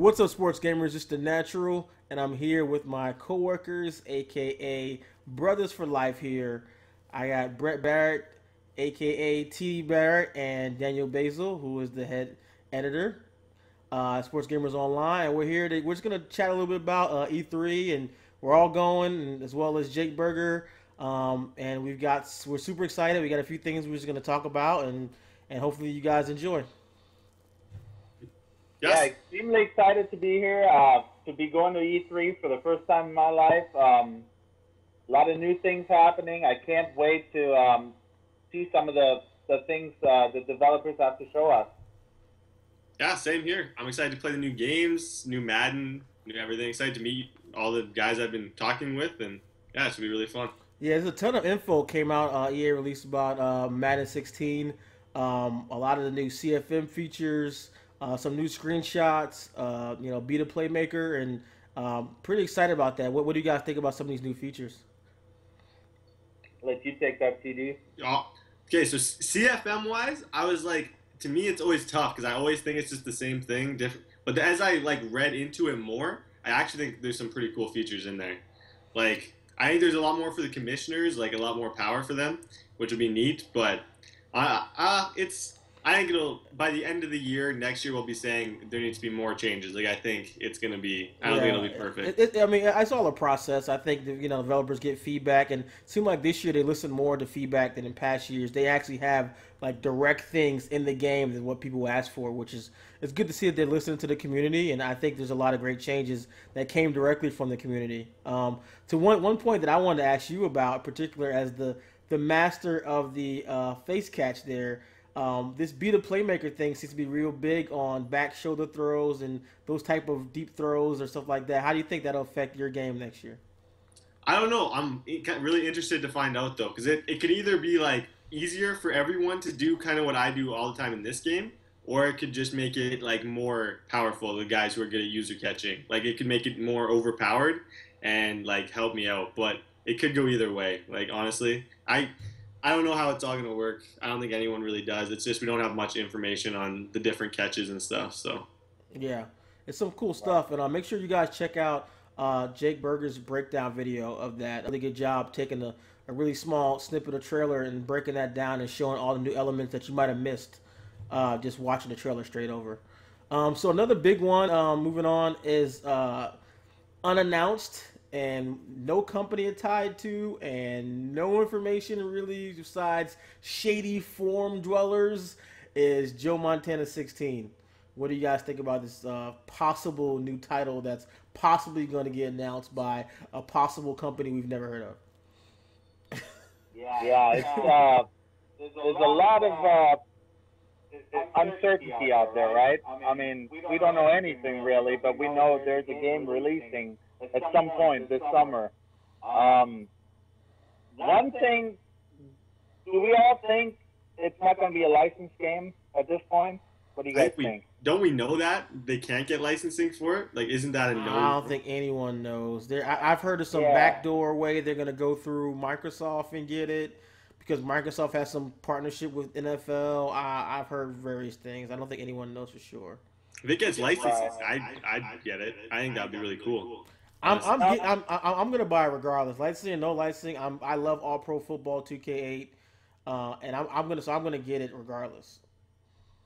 What's up, sports gamers? It's The Natural, and I'm here with my coworkers, aka brothers for life. Here, I got Barrett, aka T Barrett, and Daniel Baesel, who is the head editor, Sports Gamers Online. And we're here. We're just gonna chat a little bit about E3, and we're all going, and as well as Jake Berger. And we're super excited. We got a few things we're just gonna talk about, and hopefully you guys enjoy. Yeah, Yes. extremely excited to be here, to be going to E3 for the first time in my life. A lot of new things happening. I can't wait to see some of the things the developers have to show us. Yeah, same here. I'm excited to play the new games, new Madden, new everything. Excited to meet all the guys I've been talking with, and yeah, it should be really fun. Yeah, there's a ton of info came out. EA released about Madden 16, a lot of the new CFM features, some new screenshots. Be the playmaker, and pretty excited about that. What do you guys think about some of these new features? Let you take that, TD. Oh, okay, so CFM wise, I was like, to me, it's always tough because I always think it's just the same thing, different. But as I like read into it more, I actually think there's some pretty cool features in there. Like, I think there's a lot more for the commissioners, like a lot more power for them, which would be neat. But it's I think it'll by the end of the year next year we'll be saying there needs to be more changes. Like I think it's gonna be. I don't think it'll be perfect. I mean, it's all a process. I think that, developers get feedback, and it seems like this year they listen more to feedback than in past years. They actually have like direct things in the game than what people ask for, which is it's good to see that they're listening to the community. And I think there's a lot of great changes that came directly from the community. To one point that I wanted to ask you about, in particular, as the master of the face catch there. This be the playmaker thing seems to be real big on back shoulder throws and those type of deep throws or stuff like that. How do you think that'll affect your game next year? I don't know. I'm really interested to find out though, because it could either be like easier for everyone to do kind of what I do all the time in this game, or it could just make it like more powerful. The guys who are good at user catching, like it could make it more overpowered and like help me out. But it could go either way. Like honestly, I don't know how it's all going to work. I don't think anyone really does. It's just we don't have much information on the different catches and stuff. So Yeah, it's some cool stuff, and make sure you guys check out Jake Berger's breakdown video of that. Really good job taking a really small snippet of trailer and breaking that down and showing all the new elements that you might have missed just watching the trailer straight over. So another big one, moving on, is unannounced and no company are tied to, and no information really besides shady form dwellers, is Joe Montana 16. What do you guys think about this possible new title that's possibly going to get announced by a possible company we've never heard of? Yeah, there's a lot of uncertainty out there, right? I mean, we don't know anything really, but we know there's a game releasing at some point this summer. One thing, do we all think it's not going to be a licensed game at this point? What do you guys think? Don't we know that they can't get licensing for it? Like, isn't that a no? I don't think anyone knows. I've heard of some backdoor way they're going to go through Microsoft and get it because Microsoft has some partnership with NFL. I've heard various things. I don't think anyone knows for sure. If it gets licensing, I'd get it. I think that'd be really cool. I'm gonna buy it regardless. Licensing or no licensing, I love All Pro Football 2K8, and I'm gonna get it regardless.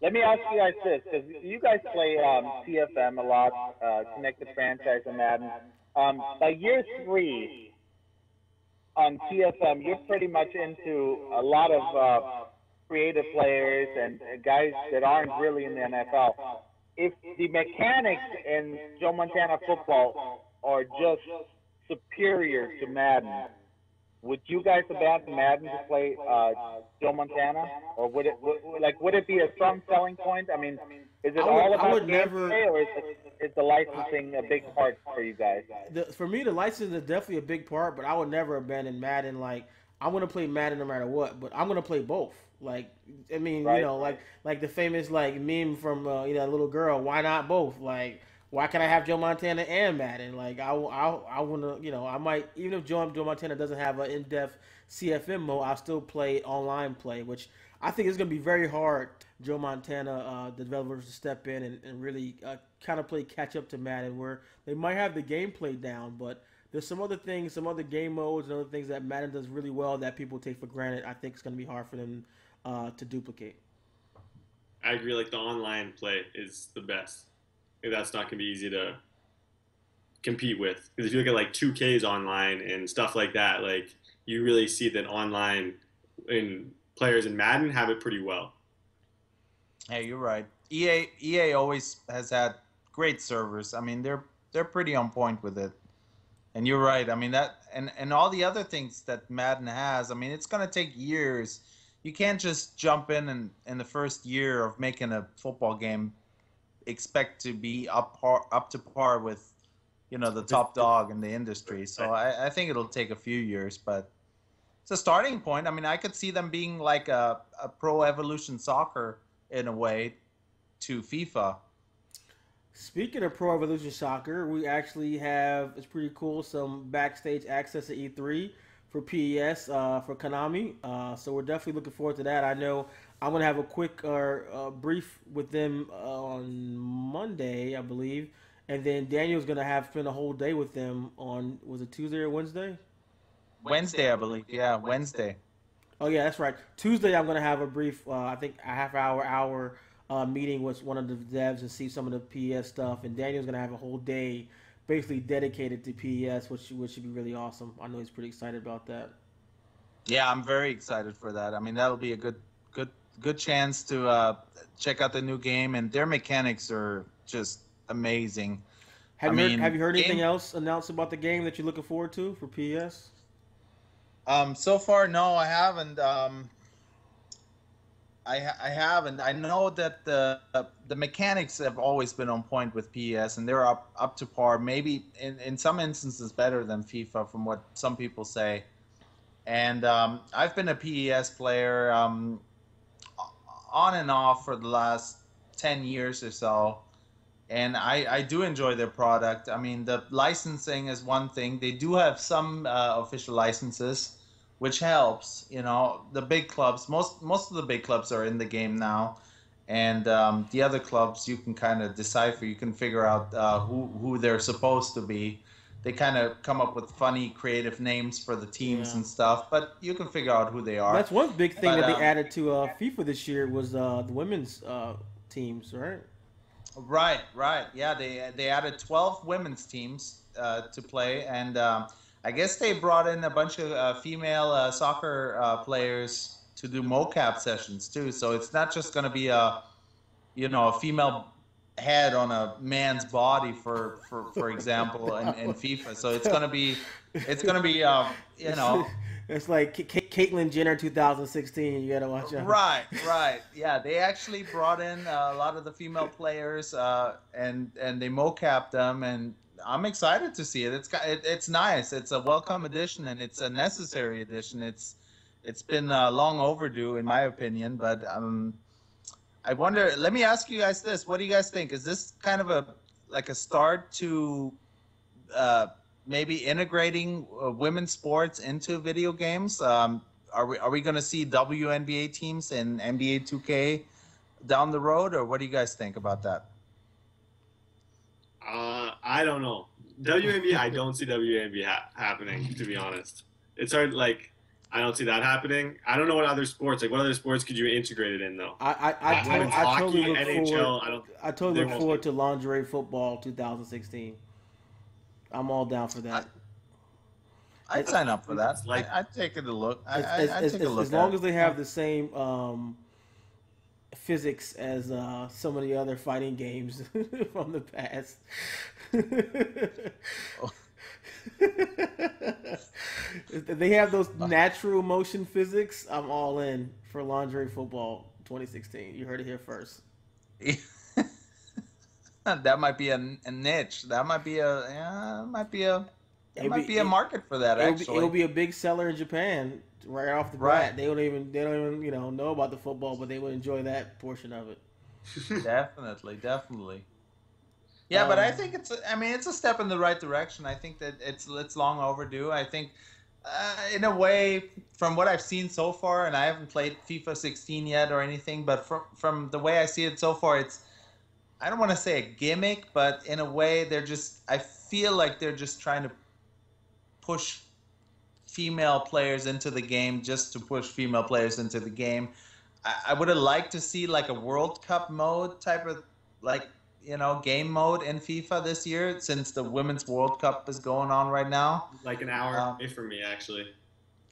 Let me ask you guys this, because you guys play CFM a lot, Connected Franchise and Madden. By year 3 on CFM, you're pretty much into a lot of creative players and guys that aren't really in the NFL. If the mechanics in Joe Montana football are just superior to Madden, would you guys abandon Madden to play Joe Montana, or would it be a strong selling point? I mean, is it all about gameplay, or is the licensing a big part for you guys? For me, the licensing is definitely a big part, but I would never abandon Madden. Like, I'm gonna play Madden no matter what, but I'm gonna play both. Like, I mean, right. like the famous like meme from that little girl. Why not both? Like, Why can't I have Joe Montana and Madden? Like I want to, I might, even if Joe Montana doesn't have an in-depth CFM mode, I'll still play online play, which I think is going to be very hard. Joe Montana, the developers to step in and really kind of play catch up to Madden, where they might have the gameplay down, but there's some other things, some other game modes and other things that Madden does really well that people take for granted. I think it's going to be hard for them to duplicate. I agree. Like the online play is the best. Like, that's not gonna be easy to compete with. Because if you look at like 2Ks online and stuff like that, like you really see that online in players in Madden have it pretty well. Hey, you're right. EA always has had great servers. I mean, they're pretty on point with it. And you're right. I mean that and all the other things that Madden has. I mean, it's gonna take years. You can't just jump in the first year of making a football game expect to be up to par with, the top dog in the industry. So I think it'll take a few years, but it's a starting point. I mean, I could see them being like a Pro Evolution Soccer in a way to FIFA. Speaking of Pro Evolution Soccer, we actually have, it's pretty cool, some backstage access at E3 for PES for Konami. So we're definitely looking forward to that. I know I'm going to have a quick brief with them on Monday, I believe. And then Daniel's going to spend a whole day with them on, was it Tuesday or Wednesday? Wednesday, I believe. Yeah, Wednesday. Oh, yeah, that's right. Tuesday, I'm going to have a brief, I think a hour meeting with one of the devs and see some of the PES stuff. And Daniel's going to have a whole day basically dedicated to PES, which should be really awesome. I know he's pretty excited about that. Yeah, I'm very excited for that. I mean, that'll be a good chance to check out the new game, and their mechanics are just amazing. Have you heard anything else announced about the game that you're looking forward to for PES? So far, no, I haven't. I haven't. I know that the mechanics have always been on point with PES, and they're up to par. Maybe in some instances better than FIFA, from what some people say. And I've been a PES player on and off for the last 10 years or so, and I do enjoy their product. I mean, the licensing is one thing. They do have some official licenses, which helps. The big clubs, most of the big clubs are in the game now, and the other clubs you can kind of decipher. You can figure out who they're supposed to be. They kind of come up with funny, creative names for the teams and stuff, but you can figure out who they are. That's one big thing that they added to FIFA this year was the women's teams, right? Right. Yeah, they added 12 women's teams to play, and I guess they brought in a bunch of female soccer players to do mocap sessions too. So it's not just going to be a female head on a man's body, for example, in FIFA. So it's gonna be It's like Caitlyn Jenner 2016. You gotta watch out. Right. Yeah, they actually brought in a lot of the female players, and they mocapped them, and I'm excited to see it. It's nice. It's a welcome addition, and it's a necessary addition. It's been long overdue, in my opinion, but I wonder. Let me ask you guys this: what do you guys think? Is this kind of a start to maybe integrating women's sports into video games? Are we going to see WNBA teams in NBA 2K down the road, or what do you guys think about that? I don't know. WNBA, I don't see WNBA happening. To be honest, it's hard. Like, I don't see that happening. I don't know what other sports. Like, what other sports could you integrate it in, though? I hockey, totally look NHL. I totally look forward to lingerie football 2016. I'm all down for that. I'd sign up for that. I'd take it a look. I'd take a look. As long as they have the same physics as some of the other fighting games from the past. If they have those natural motion physics, I'm all in for lingerie football 2016. You heard it here first. That might be a niche. That might be a market for that. It'll be a big seller in Japan right off the bat. Right. They don't even know about the football, but they would enjoy that portion of it. Definitely. Yeah, but I think it's a step in the right direction. I think that it's long overdue. I think, in a way, from what I've seen so far, and I haven't played FIFA 16 yet or anything, but from the way I see it so far, it's, I don't want to say a gimmick, but in a way, I feel like they're just trying to push female players into the game just to push female players into the game. I would have liked to see like a World Cup mode type of, like, game mode in FIFA this year, since the Women's World Cup is going on right now. Like an hour away from me, actually.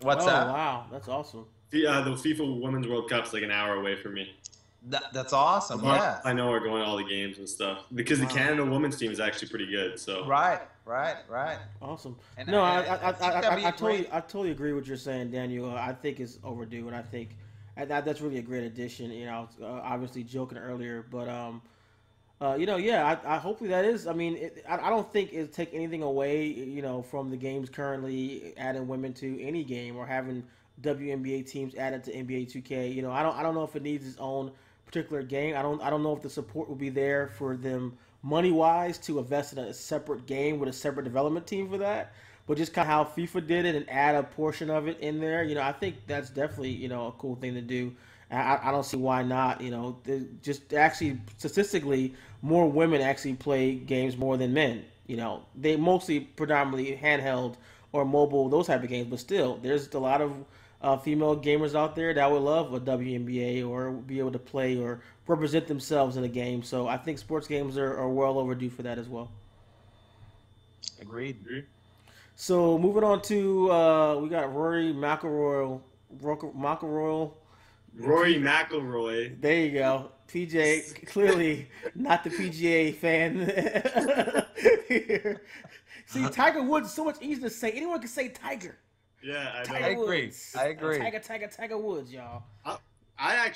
What's Oh that? wow, that's awesome. The FIFA Women's World Cup's like an hour away from me. That's awesome. Yeah. I know we're going to all the games and stuff because the Canada women's team is actually pretty good. So Right. Awesome. And No, I I totally agree with what you're saying, Daniel. I think it's overdue, and I think that's really a great addition. Obviously joking earlier, but yeah, I hopefully that is. I mean, I don't think it'll take anything away, from the games currently adding women to any game or having WNBA teams added to NBA 2K. I don't know if it needs its own particular game. I don't know if the support will be there for them money wise to invest in a separate game with a separate development team for that. But just kind of how FIFA did it and add a portion of it in there, I think that's definitely a cool thing to do. I don't see why not. Just actually statistically, more women actually play games more than men. They mostly predominantly handheld or mobile, those type of games, but still, there's a lot of female gamers out there that would love a WNBA or be able to play or represent themselves in a game. So I think sports games are well overdue for that as well. Agreed. So moving on to we got Rory McIlroy. Rory McIlroy. There you go. PJ, clearly not the PGA fan here. See, Tiger Woods is so much easier to say. Anyone can say Tiger. Yeah, I know. I agree. Tiger Woods, y'all. I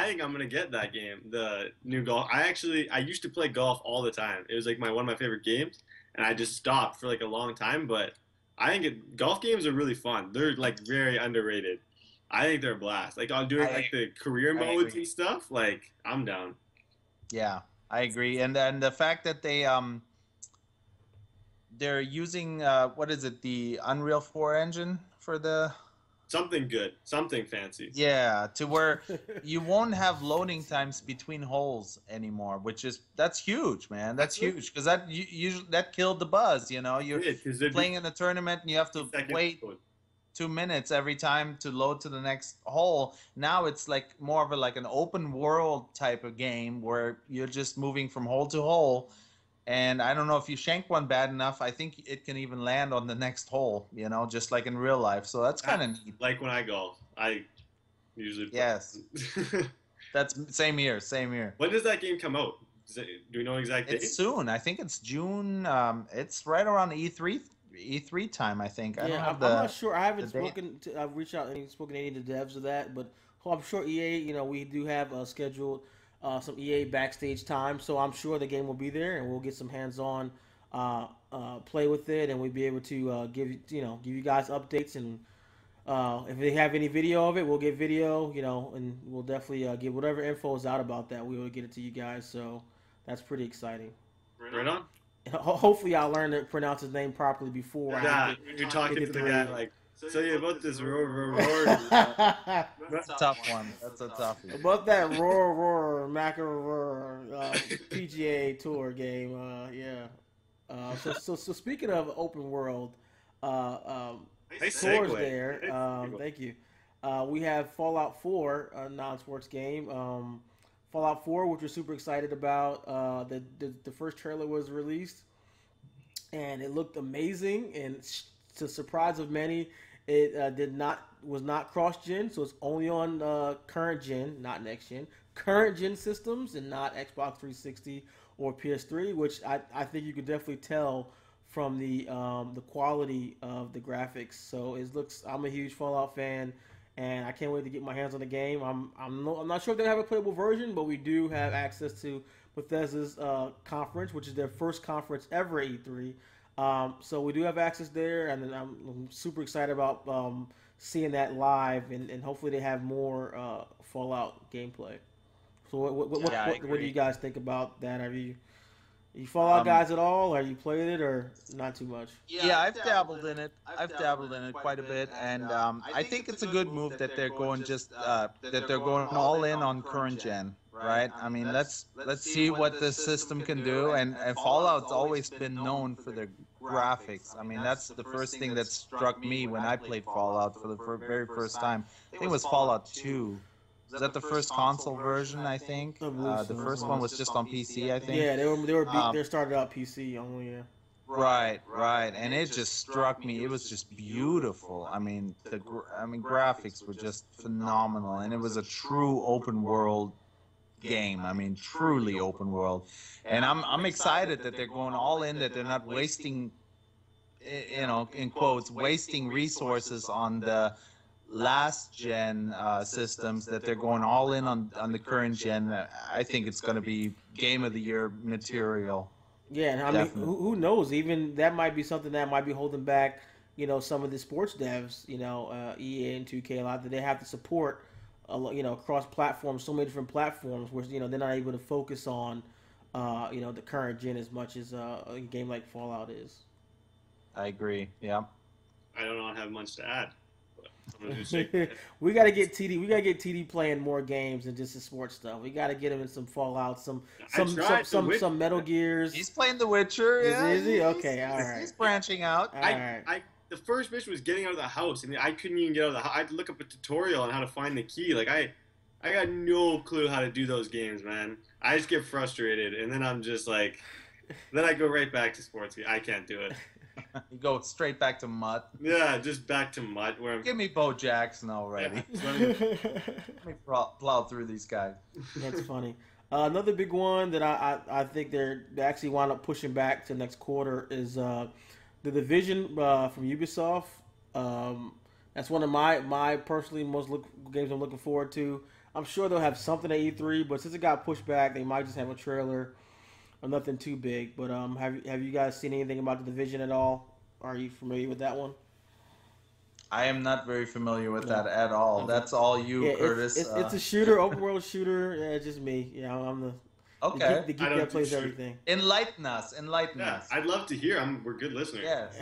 think I'm gonna get that game, the new golf. I used to play golf all the time. It was like one of my favorite games, and I just stopped for like a long time. But I think golf games are really fun. They're like very underrated. I think they're a blast. Like on doing like the career modes and stuff. Like I'm down. Yeah, I agree. And then the fact that they're using what is it, the Unreal 4 engine for the something good, something fancy. Yeah, to where you won't have loading times between holes anymore, that's huge, man. That's huge because that killed the buzz. You're playing in a tournament and you have to wait 2 minutes every time to load to the next hole. Now it's like more of an open world type of game where you're just moving from hole to hole. And I don't know if you shank one bad enough, I think it can even land on the next hole, just like in real life. So that's kind of neat. Like when I golf, I usually play. Yes. That's same here. When does that game come out? Do we know exact date? It's soon. I think it's June. It's right around E3 time, I think. I'm not sure. I haven't spoken to. I've reached out and spoken to any of the devs of that, but I'm sure EA. We do have scheduled some EA backstage time, so I'm sure the game will be there, and we'll get some hands-on play with it, and we'll be able to give you guys updates, and if they have any video of it, we'll get video, and we'll definitely get whatever info is out about that. We will get it to you guys, so that's pretty exciting. Right on. Hopefully, I'll learn to pronounce his name properly before. You're talking to the guy like. So yeah, about this roar. That's a tough one. That's a tough one. About that roar McIlroy PGA Tour game. So speaking of open world tours there. Thank you. We have Fallout 4, a non-sports game. Fallout 4, which we're super excited about. The first trailer was released, and it looked amazing. And to the surprise of many, it was not cross-gen, so it's only on current gen, not next gen, current gen systems, and not Xbox 360 or PS3, which I think you could definitely tell from the quality of the graphics. So I'm a huge Fallout fan, and I can't wait to get my hands on the game. I'm not sure if they have a playable version, but we do have access to Bethesda's conference, which is their first conference ever at E3. So we do have access there, and I'm super excited about seeing that live, and hopefully they have more Fallout gameplay. So what do you guys think about that? Have you You Fallout guys at all? Or you played it or not too much? Yeah, I've dabbled in it. I've dabbled in it quite a bit, and I think it's a good move that they're going that they're going all in on current gen, right? I mean, let's see what this system can do. And Fallout's always been known for their graphics. I mean, that's the first thing that struck me when I played Fallout for the very first time. I think it was Fallout 2. Is that the first console version? I think the first one was just on PC. I think. Yeah, they started out PC only. Yeah. Right, and it just struck me. It was just beautiful. I mean, graphics were just phenomenal, and it was a true open world game. I mean, truly open world, and I'm excited that they're going all in. That they're not wasting, in quotes, wasting resources on the last gen systems. That they're going all in on the current gen. I think it's going to be game of the year material. Yeah, and I mean, who knows? Even that might be something that might be holding back, some of the sports devs, EA and 2K a lot, that they have to support, across platforms, so many different platforms, where they're not able to focus on, the current gen as much as a game like Fallout is. I agree. Yeah. I don't have much to add. We gotta get TD. We gotta get TD playing more games than just the sports stuff. We gotta get him in some Fallout, some Metal Gears. He's playing The Witcher. Is he? Okay, all right. He's branching out. The first mission was getting out of the house. I mean, I couldn't even get out of the house. I had to look up a tutorial on how to find the key. Like I got no clue how to do those games, man. I just get frustrated, and then I'm just like, then I go right back to sports. I can't do it. You go straight back to Mutt. Yeah, just back to Mutt. Give me Bo Jackson already. Yeah. Let me plow through these guys. That's funny. Another big one that I think they actually wound up pushing back to next quarter is The Division from Ubisoft. That's one of my personally games I'm looking forward to. I'm sure they'll have something at E3, but since it got pushed back, they might just have a trailer. Or nothing too big, but have you guys seen anything about The Division at all? Are you familiar with that one? I am not very familiar with that at all. That's all you, Curtis. It's a shooter, open world shooter. Yeah, it's just me. Yeah, I'm the geek that plays everything. Enlighten us. I'd love to hear. We're good listeners. Yes.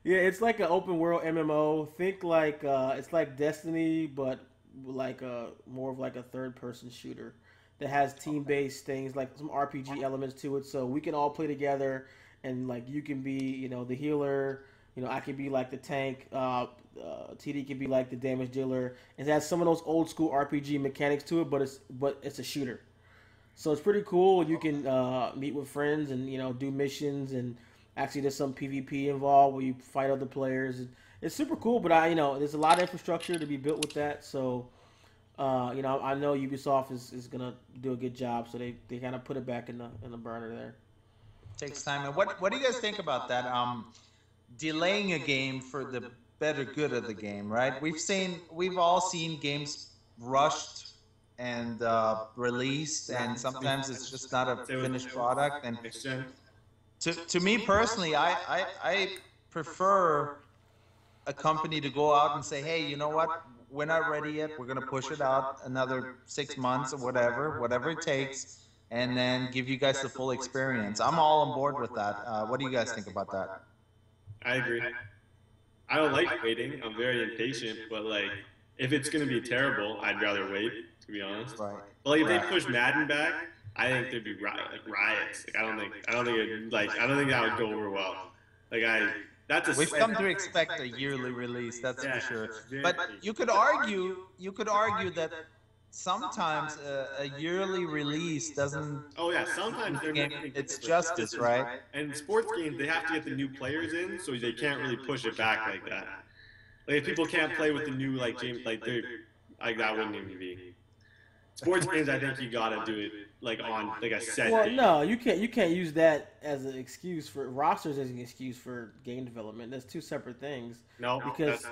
Yeah, it's like an open world MMO. Think like it's like Destiny, but like more of like a third person shooter. That has team-based things, like some RPG elements to it, so we can all play together, and like you can be, the healer, I can be like the tank, TD can be like the damage dealer. It has some of those old school RPG mechanics to it, but it's a shooter, so it's pretty cool. You can meet with friends and do missions, and actually there's some PvP involved where you fight other players. It's super cool, but there's a lot of infrastructure to be built with that, so. I know Ubisoft is gonna do a good job, so they kind of put it back in the burner there. Takes time. And what do you guys think about that? Delaying a game for the better good of the game, right? We've all seen games rushed and released, and sometimes it's just not a finished product. And to me personally, I prefer a company to go out and say, hey, you know what? We're not ready yet. We're going to push it out another 6 months or whatever it takes, and then give you guys the full experience. I'm all on board with that. What do you guys think about that? I agree. I don't like waiting. I'm very impatient, but like, if it's going to be terrible, I'd rather wait, to be honest. Right. But like, if they push Madden back, I think there'd be riots. Like, I don't think that would go over well. We've come to expect a yearly release, that's for sure. But you could argue that sometimes a yearly release doesn't. Oh yeah, sometimes they're making it's justice, right? And sports games, they have to get the new players in, so they can't really push it back like that. Like if people can't play with the new that wouldn't even be. Sports games, I think you gotta do it on a set. Well, no, you can't use that as an excuse for rosters as an excuse for game development. That's two separate things. No, because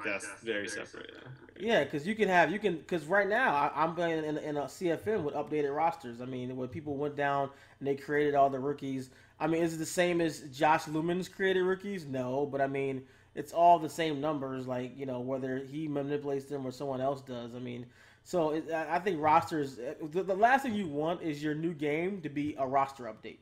that's very separate. Yeah, because right now I'm playing in a CFM with updated rosters. I mean, when people went down and they created all the rookies. I mean, is it the same as Josh Lumen's created rookies? No, but I mean, it's all the same numbers. Like whether he manipulates them or someone else does. I mean. So I think rosters. The last thing you want is your new game to be a roster update.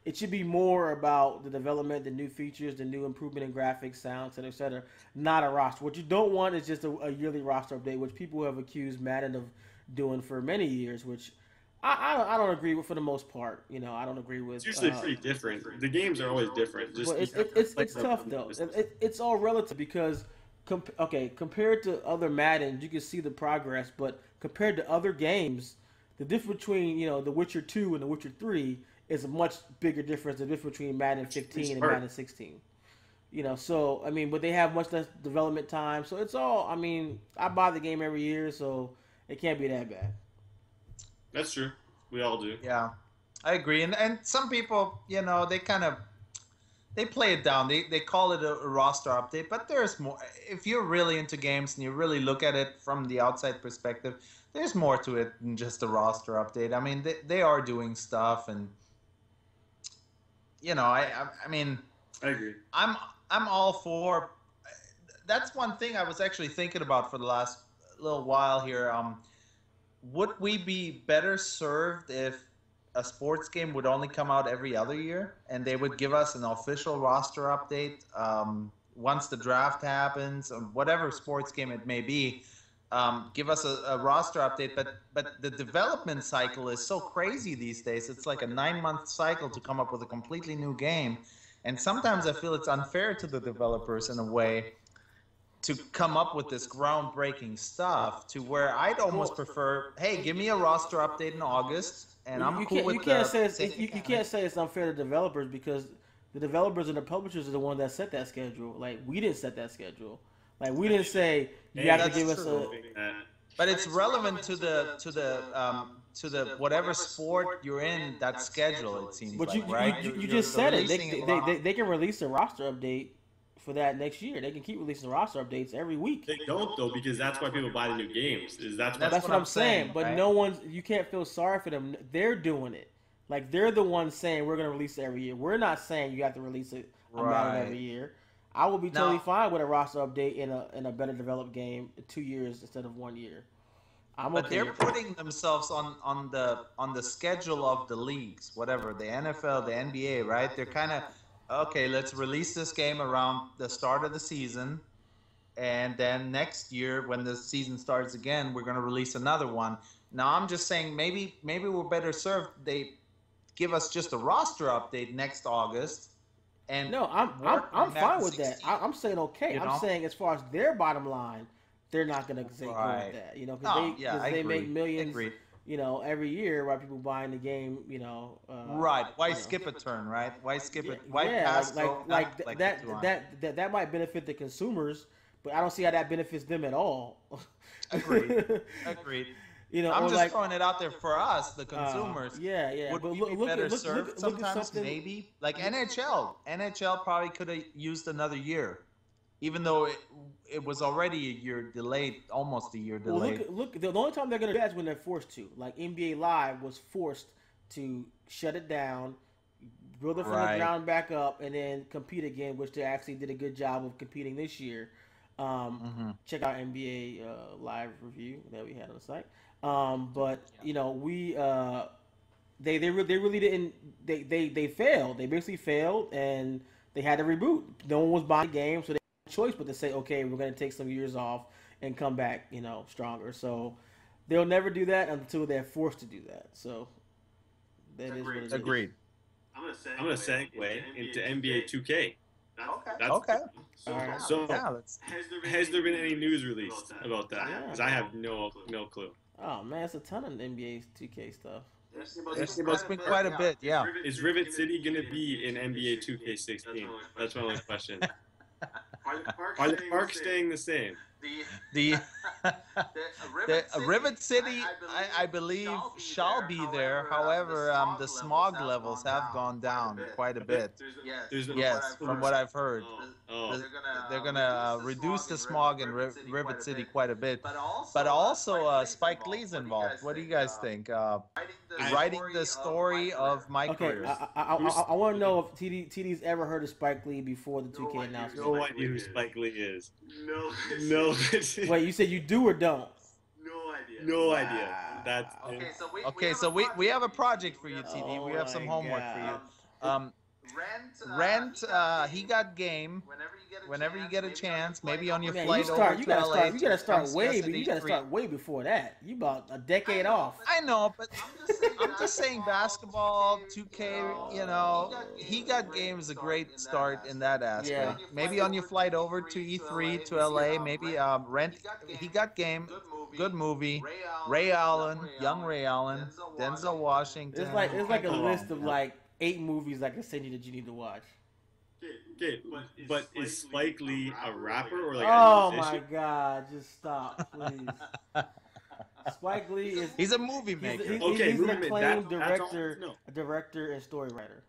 It should be more about the development, the new features, the new improvement in graphics, sound, et cetera, not a roster. What you don't want is just a yearly roster update, which people have accused Madden of doing for many years, which I don't agree with for the most part. You know, I don't agree with. It's usually pretty different. The games are always different. Well, it's tough though. It's all relative because compared to other Maddens, you can see the progress, but compared to other games, the difference between The Witcher 2 and The Witcher 3 is a much bigger difference than the difference between Madden 15 and Madden 16. So I mean, but they have much less development time, so it's all. I mean, I buy the game every year, so it can't be that bad. That's true. We all do. Yeah, I agree. And some people, they play it down. They call it a roster update, but there's more. If you're really into games and you really look at it from the outside perspective, there's more to it than just a roster update. I mean, they are doing stuff, and I mean, I agree. I'm all for. That's one thing I was actually thinking about for the last little while here. Would we be better served if a sports game would only come out every other year and they would give us an official roster update once the draft happens, or whatever sports game it may be? Give us a roster update, but the development cycle is so crazy these days. It's like a 9-month cycle to come up with a completely new game, and sometimes I feel it's unfair to the developers in a way to come up with this groundbreaking stuff, to where I'd almost prefer, hey, give me a roster update in August, and I'm cool with you can't say it's unfair to developers, because the developers and the publishers are the ones that set that schedule. Like, we didn't set that schedule. Like, we didn't say you have to give us a. But it's relevant to the whatever sport you're in, that schedule. It seems. But right? You just said it. They can release a roster update for that next year. They can keep releasing roster updates every week. They don't, though, because that's why people buy the new games. That's what I'm saying. But right? You can't feel sorry for them. They're doing it. Like, they're the ones saying we're going to release it every year. We're not saying you have to release it Madden every year. I will be totally fine with a roster update in a better developed game in 2 years instead of 1 year. But they're putting themselves on the schedule of the leagues, whatever, the NFL, the NBA, right? They're kind of, okay, let's release this game around the start of the season, and then next year when the season starts again, we're going to release another one. Now, I'm just saying maybe we're better served. They give us just a roster update next August. And no, I'm fine with that. I'm saying okay. I'm saying as far as their bottom line, they're not going to say go with that. Because they make millions. Agreed. Every year, while people buying the game, right? Why skip a turn, right? Why skip it? Why pass? That might benefit the consumers, but I don't see how that benefits them at all. Agreed. I'm just throwing it out there for us, the consumers. Would we be better served sometimes? Maybe like NHL. NHL probably could have used another year, even though it was already a year delayed, almost a year delayed. Well, look, the only time they're going to do that is when they're forced to. Like, NBA Live was forced to shut it down, build it from the ground back up, and then compete again, which they actually did a good job of competing this year. Check out NBA Live review that we had on the site. But they really didn't. They failed. They basically failed, and they had to reboot. No one was buying the game, so they had no choice but to say, okay, we're going to take some years off and come back, stronger. So they'll never do that until they're forced to do that. So that is what it is. Agreed. I'm gonna segue into NBA 2K. Okay. So has there been any news released about that? Because I have no clue. Oh man, it's a ton of NBA 2K stuff. There's been quite a bit, yeah. Is Rivet City gonna be in NBA 2K16? That's my only question. Are the parks staying the same? The Rivet City, I believe, shall be there. However, the smog levels have gone down quite a bit. Yes, from what I've heard. They're gonna reduce the smog in Rivet City quite a bit. But also, Spike Lee's involved. What do you guys think? Writing the story of my career. I want to know if TD's ever heard of Spike Lee before the 2K announcement. No idea who Spike Lee is. No. Wait, you said you do or don't? No idea. No idea. That's Okay, so we have a project for you, TD. We have some homework for you. Rent. He got game. Whenever you get a chance, maybe on your Man, flight over to LA. you gotta start come see way, us at you gotta E3. start way before that. You about a decade off. I know, but I'm just saying basketball, 2K, you know, he got game is a great start in that aspect. Yeah. Maybe on your flight over to E3 to LA, maybe rent. He got game, good movie. Ray Allen, young Ray Allen, Denzel Washington. It's like a Can't go list wrong. of like 8 movies I can send you that you need to watch. Okay, but is Spike Lee a rapper or like Oh a musician? my God! Just stop, please. Spike Lee is He's a movie maker. Okay, he's movie an maker. acclaimed That's all I director, know. director and story writer.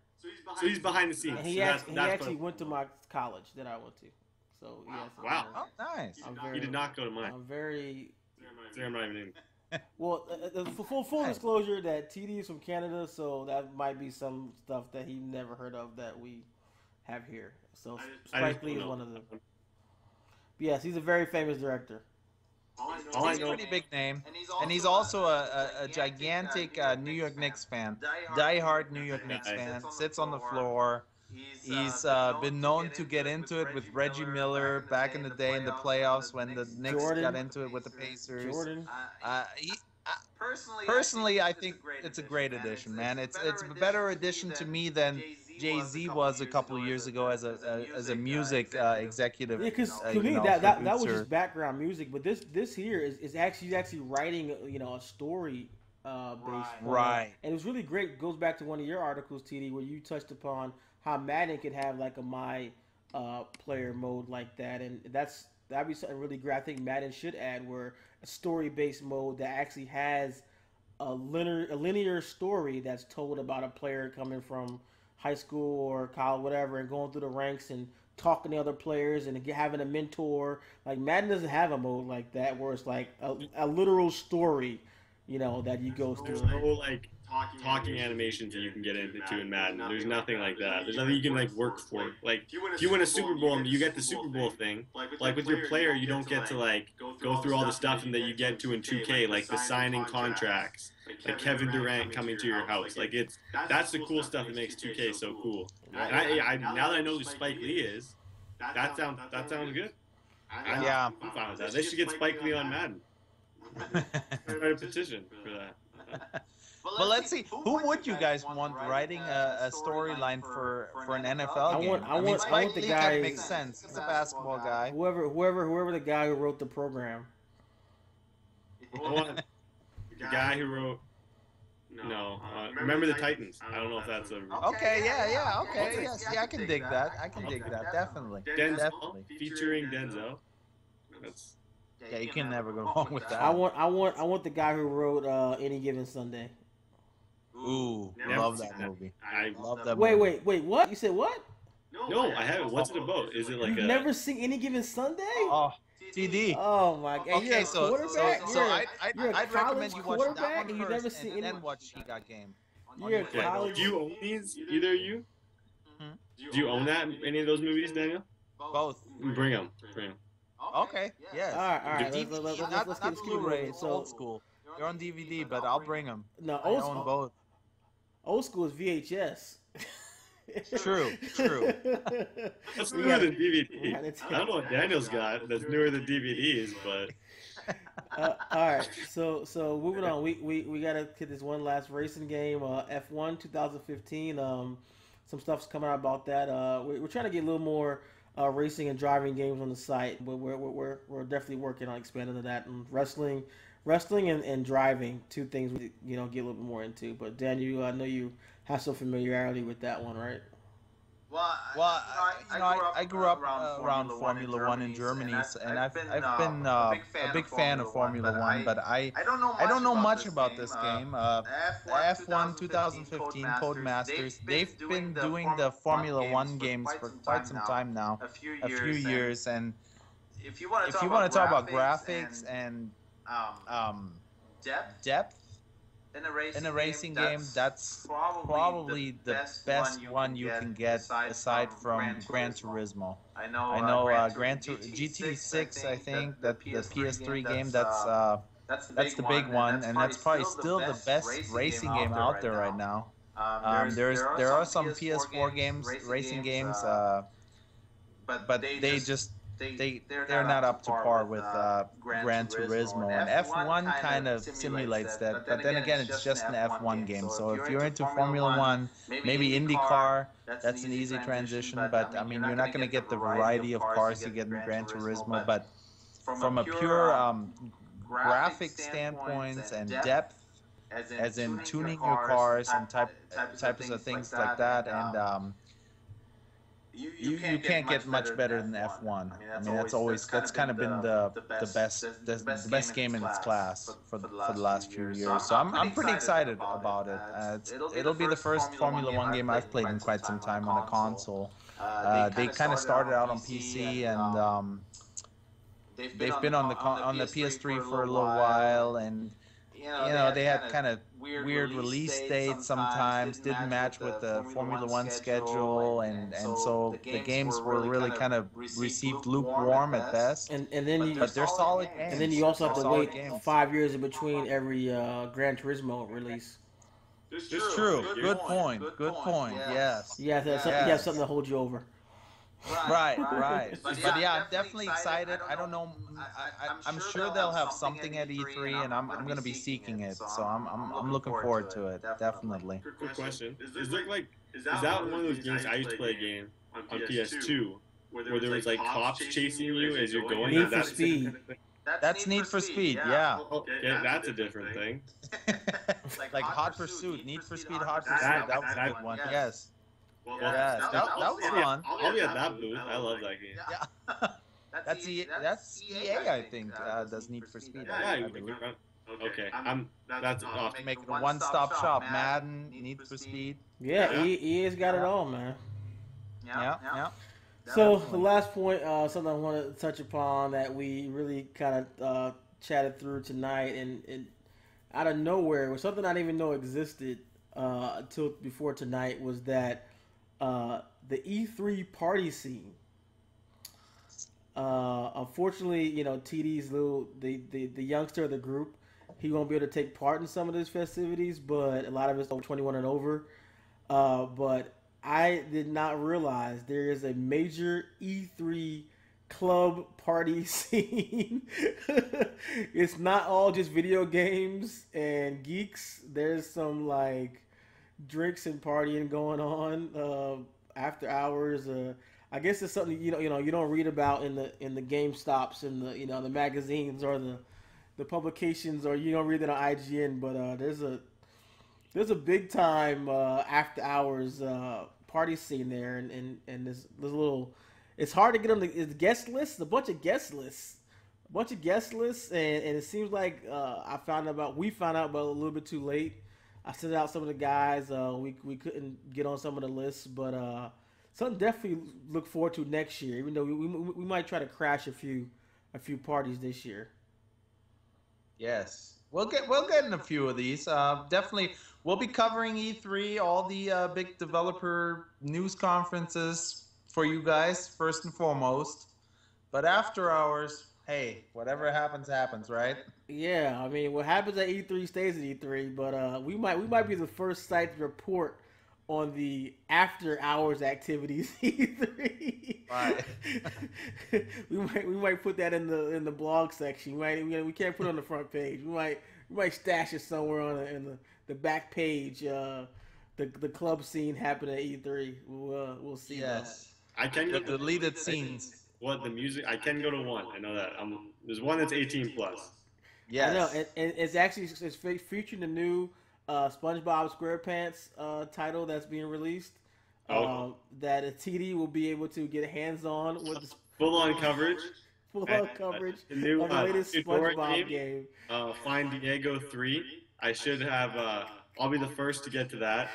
So he's behind the scenes. And he so actually, that's he actually went to my college that I went to. So yes. Wow. Oh, nice. He did not go to mine. I'm very So I'm not even in. well. For full disclosure, that TD is from Canada, so that might be some stuff that he never heard of that we have here. So Spike Lee is one of them. But yes, he's a very famous director. All He's a pretty big name, and he's also a gigantic New York Knicks fan, diehard New York Knicks fan. Sits on the floor. He's been known to get into it with Reggie Miller back in the day in the playoffs when the Knicks got into it with the Pacers. Jordan. Personally, I think it's a great addition, man. It's a better addition to me than Jay-Z was a couple of years ago as a music executive. Yeah, because to me that was just background music, but this here is actually writing a story based. Right. And it was really great. It goes back to one of your articles, TD, where you touched upon how Madden could have like a my player mode like that, and that'd be something really great. I think Madden should add where a story-based mode that actually has a linear story that's told about a player coming from high school or college, whatever, and going through the ranks and talking to other players and having a mentor. Like Madden doesn't have a mode like that where it's like a literal story, that you go through. There's no like talking animations that you can get into in Madden. There's nothing like that. There's nothing you can like work for. Like if you win a Super Bowl and you get the Super Bowl thing, like with your player, you don't get to like go through all the stuff and that you get to in 2K, like the signing contracts, like Kevin Durant coming to your house. Like that's the cool stuff that makes 2K so cool. And I now that I know who Spike Lee is, that sounds good. Yeah. I'm fine with that. They should get Spike Lee on Madden. Write a petition for that. But let's see, who would you guys want writing a storyline for an NFL game? I want Spike the Lee guy. kind of makes sense. He's a basketball guy. Whoever the guy who wrote the program. I want the guy who wrote. No, remember the Titans. I don't know if that's a. Okay, yeah, okay, yes, I can dig that. Definitely. Denzel, Definitely. featuring Denzel. That's. Yeah, you can never go wrong with that. I want the guy who wrote Any Given Sunday. Ooh, Never love seen that that. movie. I Love that movie. Wait, what? You said what? No, I haven't. What's it about? Is it like You've a? never seen Any Given Sunday? Oh, TD. Oh my God! You're Okay, a so quarterback. I'd recommend you watch that quarterback, one and you first, never seen and any. then watch He Got Game. You're a Yeah. college. Do you own these? Either of you? Do you own that? Any of those movies, Daniel? Both. Bring them. Okay. Yes. All right. DVD, Let's not keep Blu-ray. moving. It's old school. You're on DVD, but I'll bring them. No, I own both. old school is VHS. True. That's newer than DVD. I don't know what Daniel's got that's newer than DVDs, but. All right, so moving on, we gotta get this one last racing game, F1 2015. Some stuff's coming out about that. We're trying to get a little more racing and driving games on the site, but we're definitely working on expanding that. And wrestling and driving, two things we get a little bit more into. But Daniel, I know you have some familiarity with that one, right? Well, I grew up around Formula One in Germany, and I've been a big fan of Formula One, but I don't know much about this game. The F1 2015 Codemasters, they've been doing the Formula One games for quite some time now, a few years, and if you want to talk about graphics and depth in a racing game, that's probably the best one you can get aside from Gran Turismo. I know GT6, I think, that the PS3 game, That's the big one, and that's probably still the best racing game out there right now. There are some PS4 games, racing games, but they're not up to par with Gran Turismo. And F1 kind of simulates that, but then again, it's just an F1 game. So if you're into Formula One, maybe IndyCar, that's an easy transition. But I mean, you're not going to get the variety of cars you get in Gran Turismo. But from a pure graphic standpoints and depth, as in tuning your cars and types of things like that, and you can't get much better than F1. I mean, that's kind of been the best game in its class for the last few years. So I'm pretty excited about it. It'll be the first Formula One game I've played in quite some time on a console. They kind of started out on PC, and they've been on the PS3 for a little while, and they had kind of weird release dates sometimes, didn't match with the Formula One schedule, and so the games were really kind of received lukewarm at best. But they're solid games. And then you also have to wait 5 years in between every Gran Turismo release. It's true. Good point. Yes. You have something to hold you over. Right. But yeah, I'm definitely excited. I don't know. I'm sure they'll have something at E3, and I'm going to be seeking it. So I'm looking forward to it. Definitely. Quick question: Is that one of those games I used to play a game on PS2 where there was like cops chasing you as you're going? Need for Speed. That's Need for Speed. Yeah. Okay, that's a different thing. Like Hot Pursuit, Need for Speed, Hot Pursuit. That was a good one. Yes. Well, that was fun. I'll be at that booth. I love that game. Yeah. That's EA, I think, does Need for Speed. Yeah. Okay. That's off. Make it a one-stop shop. Madden, Need for Speed. Yeah, EA's got it all, man. Yeah. So the last point, something I want to touch upon that we really kind of chatted through tonight, and out of nowhere, was something I didn't even know existed until before tonight, was that the E3 party scene. Unfortunately, TD's the youngster of the group, he won't be able to take part in some of these festivities, but a lot of it's over 21 and over. But I did not realize there is a major E3 club party scene. It's not all just video games and geeks. There's some like drinks and partying going on after hours. I guess it's something you don't read about in the GameStops and the magazines or the publications, or you don't read it on IGN. But there's a big time after hours party scene there, and this little. It's hard to get on the guest list. A bunch of guest lists, and it seems like we found out about a little bit too late. I sent out some of the guys. We couldn't get on some of the lists, but something definitely look forward to next year. Even though we might try to crash a few parties this year. Yes, we'll get in a few of these. Definitely, we'll be covering E3, all the big developer news conferences for you guys first and foremost. But after hours, hey, whatever happens, right? Yeah, I mean, what happens at E3 stays at E3. But we might be the first site to report on the after hours activities E3. Right. we might put that in the blog section. We can't put it on the front page. We might stash it somewhere in the back page. The club scene happened at E3. We'll see. Yes. I can the deleted scenes. What the music? I can go to one. I know that. There's one that's 18 plus. Yes. I know, and it's featuring the new SpongeBob SquarePants title that's being released. That a TD will be able to get hands on with the full-on coverage. Full-on coverage the new, of the latest SpongeBob game. Find Diego 3. I should have. I'll be the first to get to that.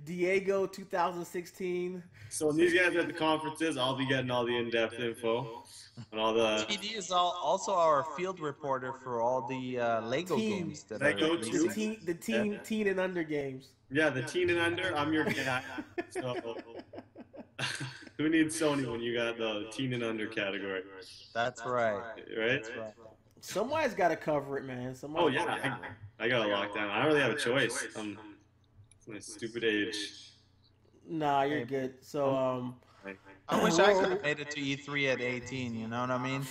Diego 2016. So when these guys are at the conferences, I'll be getting all the in-depth info and all the. TD is also our field reporter for all the Lego games that the teen and under games. Yeah, the teen and under. I'm your guy. So who needs Sony when you got the teen and under category? That's right. Right. That's right. Somebody's got to cover it, man. Oh yeah, I got to lock down. I don't really have a choice. It's my stupid age. Nah, you're good. So I wish I could have made it to E3 at 18. You know what I mean?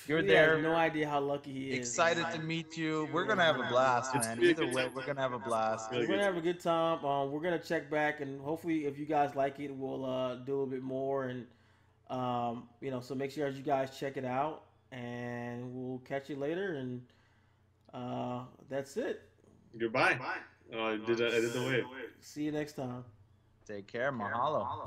You're there. No idea how lucky he is. Excited to meet you. We're gonna have a blast, man. Either way, we're gonna have a blast. We're gonna have a good time. We're gonna check back, and hopefully, if you guys like it, we'll do a little bit more. And so make sure you guys check it out, and we'll catch you later. And that's it. Goodbye. I did the wave. See you next time. Take care. Mahalo.